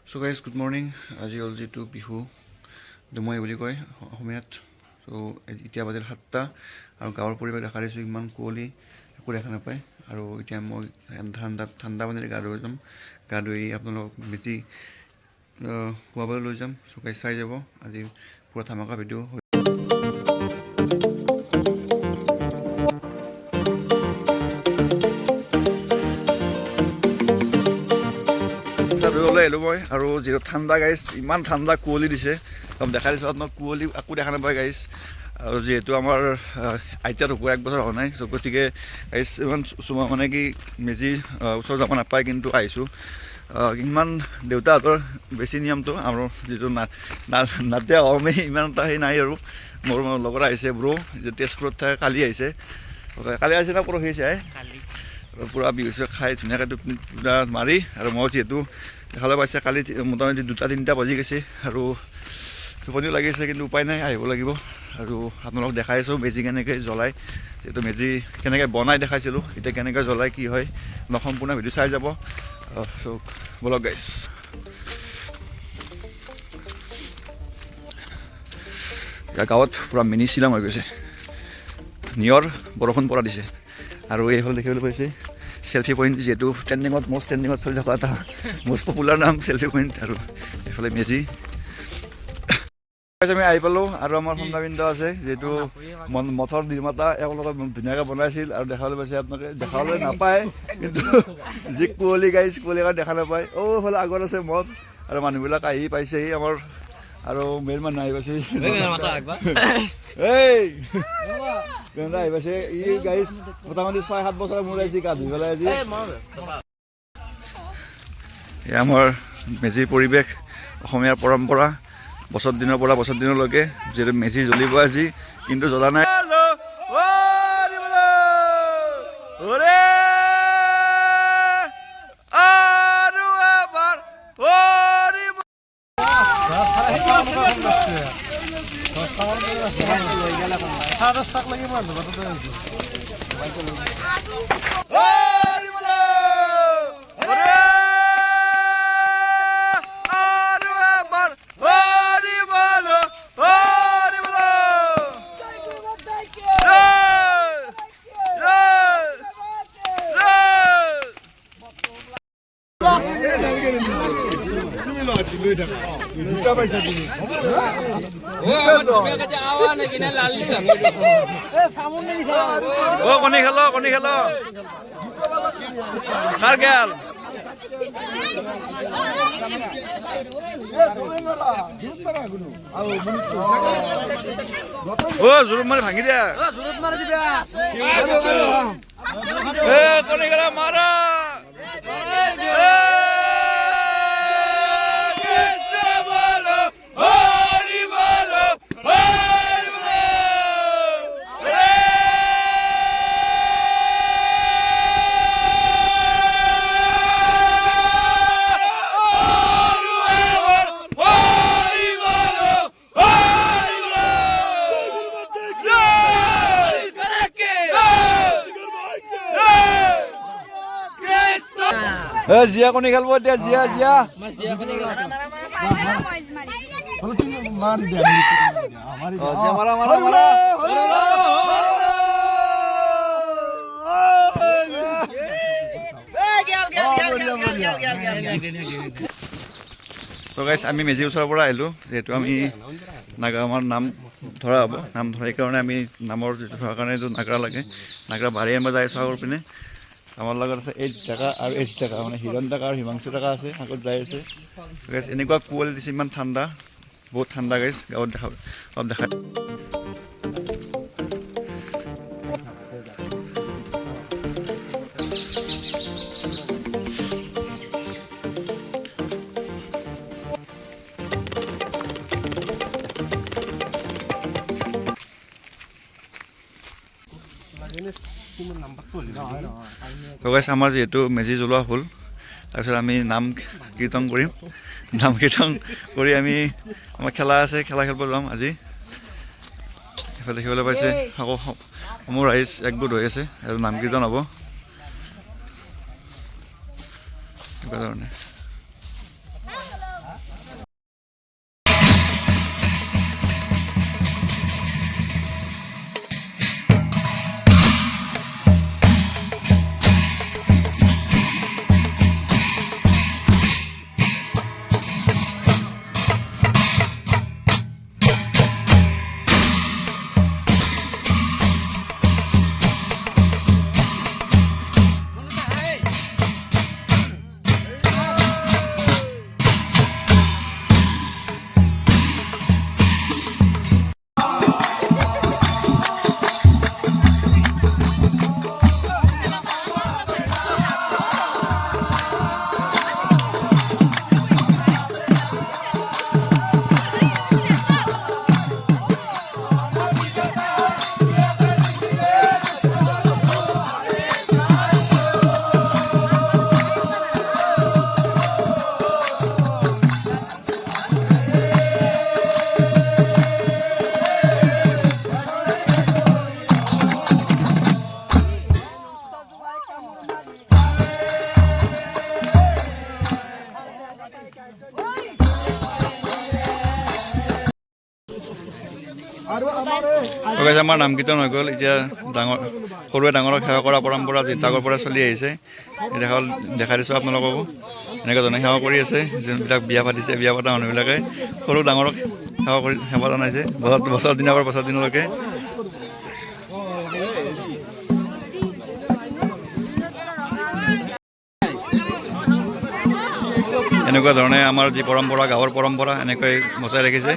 So guys, good morning. আজি হ'ল যিটো বিহু দুমহী বুলি কয় অসমীয়াত। চ' এতিয়া বাজিল 7টা আৰু গাঁৱৰ পৰিৱেশ দেখা দিছোঁ, ইমান কুঁৱলী একো দেখা নাপায়। আৰু এতিয়া মই ঠাণ্ডা পানীৰে গা ধুই যাম। গা ধুই আপোনালোকক মেজি খোৱাবলৈ লৈ যাম। চ' গাইজ চাই যাব, আজি পূৰা ধামাকা ভিডিঅ'। ওলাই আহিলোঁ মই, আৰু যিহেতু ঠাণ্ডা গাইজ, ইমান ঠাণ্ডা কুঁৱলী দিছে। দেখা দিছোঁ আপোনাক, কুঁৱলী একো দেখা নাপায় গাইজ। আৰু যিহেতু আমাৰ আইতা ঢুকুৱা 1 বছৰ হোৱা নাই, চ' গতিকে গাইজ ইমান মানে কি মেজি ওচৰত যাব নাপায়, কিন্তু আহিছোঁ। ইমান দেউতাহঁতৰ বেছি নিয়মটো, আৰু যিটো নাতে অসমে ইমান এটা সেই নাই। আৰু মোৰ লগত আহিছে ব্ৰ, যে তেজপুৰত থাকে, কালি আহিছে না পৰহি আহিছে পূৰা বিহু খাই ধুনীয়াকৈ টোপনি মাৰি। আৰু মই যিহেতু দেখালে পাইছে, কালি মোটামুটি 2-3টা বাজি গৈছে আৰু টোপনিও লাগিছে, কিন্তু উপায় নাই, আহিব লাগিব। আৰু আপোনালোকক দেখাই আছোঁ মেজি কেনেকৈ জ্বলায়, যিহেতু মেজি কেনেকৈ বনাই দেখাইছিলোঁ, এতিয়া কেনেকৈ জ্বলায় কি হয় সম্পূৰ্ণ ভিডিঅ' চাই যাব। চ' ব'লক গাইজ। গাঁৱত পূৰা মিনি শ্বিলং হৈ গৈছে, নিয়ৰ বৰষুণ পৰা দিছে। আৰু এই হ'ল দেখিবলৈ পাইছে চেল্ফি পইণ্ট, যিহেতু মষ্ট ট্ৰেণ্ডিঙত চলি থকা এটা মষ্ট পপুলাৰ নাম চেল্ফি পইণ্ট। আৰু এইফালে মেজি আমি আহি পালোঁ। আৰু আমাৰ সন্ধাবিন্দ আছে, যিহেতু মঠৰ নিৰ্মাতা, এওঁলোকে ধুনীয়াকৈ বনাইছিল। আৰু দেখাবলৈ পাইছে আপোনালোকে, দেখাবলৈ নাপায় কিন্তু যি কুঁৱলী গাইজ, কুঁৱলীৰ কাৰণে দেখা নাপায়। এইফালে আগত আছে মঠ, আৰু মানুহবিলাক আহি পাইছেহি আমাৰ। আৰু মেইন মানুহ আহি পাইছে, আহি পাইছে ই গাইজ, মোটামুটি 6-7 বছৰ মূৰ আহিছে গা ধুই পেলাই আজি। এয়া আমাৰ মেজিৰ পৰিৱেশ, অসমীয়াৰ পৰম্পৰা, বছৰ দিনৰ পৰা বছৰ দিনলৈকে। যিহেতু মেজি জ্বলিব আজি, কিন্তু জ্বলা নাই। কণী খেলো কাৰ গেল জোৰত মাৰি ভাঙি দিয়া, কণী খেলা মাৰা। জিয়া কণী খেলব এতিয়া, জিয়া তো গাইজ, আমি মেজিৰ ওচৰৰ পৰা আহিলোঁ। যিহেতু আমি আমাৰ নাম ধৰা হ'ব, নাম ধৰা কাৰণে আমি নামৰ যিটো ধৰাৰ কাৰণে এইটো নাগৰা লাগে, নাগৰা বাঢ়ি আনিব যায় আছোঁ আগৰ পিনে। আমাৰ লগত আছে এইচ ডেকা আৰু এইচ ডেকা, মানে হিৰণ ডেকা আৰু হিমাংশু ডেকা আছে, আগত যাই আছে। গাইজ এনেকুৱা কুঁৱলী দিছে, ইমান ঠাণ্ডা, বহুত ঠাণ্ডা গাইজ। গাঁৱত দেখা তো গাইজ, আমাৰ যিহেতু মেজি জ্বলোৱা হ'ল, তাৰপিছত আমি নাম কীৰ্তন কৰিম। নাম কীৰ্তন কৰি আমি আমাৰ খেলা আছে, খেলা খেলিব যাম আজি। এইফালে দেখিবলৈ পাইছে আকৌ মোৰ ৰাইজ একগোট হৈ আছে, আৰু নাম কীৰ্তন হ'ব এনেকুৱা ধৰণে। গাইছ আমাৰ নাম কীৰ্তন হৈ গ'ল এতিয়া সৰুৱে ডাঙৰক সেৱা কৰা পৰম্পৰা যিটো আগৰ পৰা চলি আহিছে দেখাই দিছোঁ আপোনালোককো এনেকৈ জনে সেৱা কৰি আছে যোনবিলাক বিয়া পাতিছে বিয়া পতা মানুহবিলাকে সৰু ডাঙৰক সেৱা জনাইছে বছৰ দিনৰ পৰা বছৰ দিনলৈকে এনেকুৱা ধৰণে আমাৰ যি পৰম্পৰা গাঁৱৰ পৰম্পৰা এনেকৈ বচাই ৰাখিছে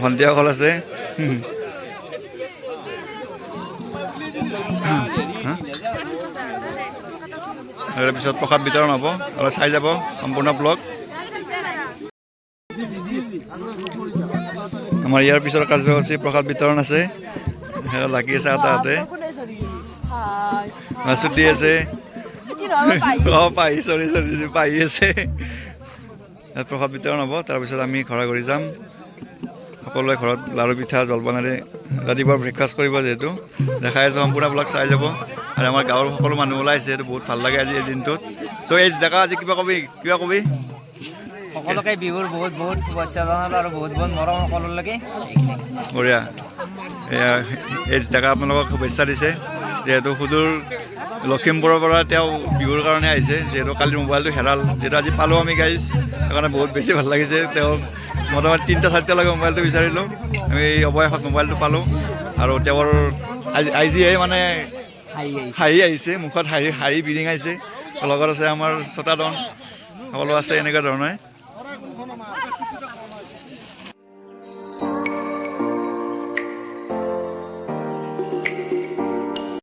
ভণ্টিসকল আছে তাৰপিছত প্ৰসাদ বিতৰণ হ'ব আৰু চাই যাব সম্পূৰ্ণ ব্লগ আমাৰ ইয়াৰ পিছৰ কাৰ্যসূচী প্ৰসাদ বিতৰণ আছে লাগি আছে আটাহঁতে ছুটি আছে পাহি পাহি আছে ইয়াত প্ৰসাদ বিতৰণ হ'ব তাৰপিছত আমি ঘৰা ঘৰি যাম সকলোৱে ঘৰত লাড়ু পিঠা জলপানেৰে ৰাতিপুৱা ব্ৰেকফাষ্ট কৰিব যিহেতু দেখাই আছোঁ সম্পূৰ্ণ ব্লগ চাই যাব আৰু আমাৰ গাঁৱৰ সকলো মানুহ ওলাইছে এইটো বহুত ভাল লাগে আজিৰ দিনটোত চ' এই ডেকা আজি কিবা কবি সকলোকে বিহুৰ বহুত বহুত শুভেচ্ছা জনালোঁ আৰু বহুত বহুত মৰম সকলোলৈকে বঢ়িয়া এয়া এই ডেকা আপোনালোকক শুভেচ্ছা দিছে যিহেতু সুদূৰ লখিমপুৰৰ পৰা তেওঁ বিহুৰ কাৰণে আহিছে যিহেতু কালিৰ মোবাইলটো হেৰাল যিহেতু আজি পালোঁ আমি গাইজ সেইকাৰণে বহুত বেছি ভাল লাগিছে তেওঁ মোটামুটি 3-4টালৈকে মোবাইলটো বিচাৰিলোঁ আমি অৱশেষত মোবাইলটো পালোঁ আৰু তেওঁৰ আজিহে মানে হাঁহি আহিছে মুখত হাঁহি বিৰিঙাইছে লগত আছে আমাৰ ছটাদন সকলো আছে এনেকুৱা ধৰণে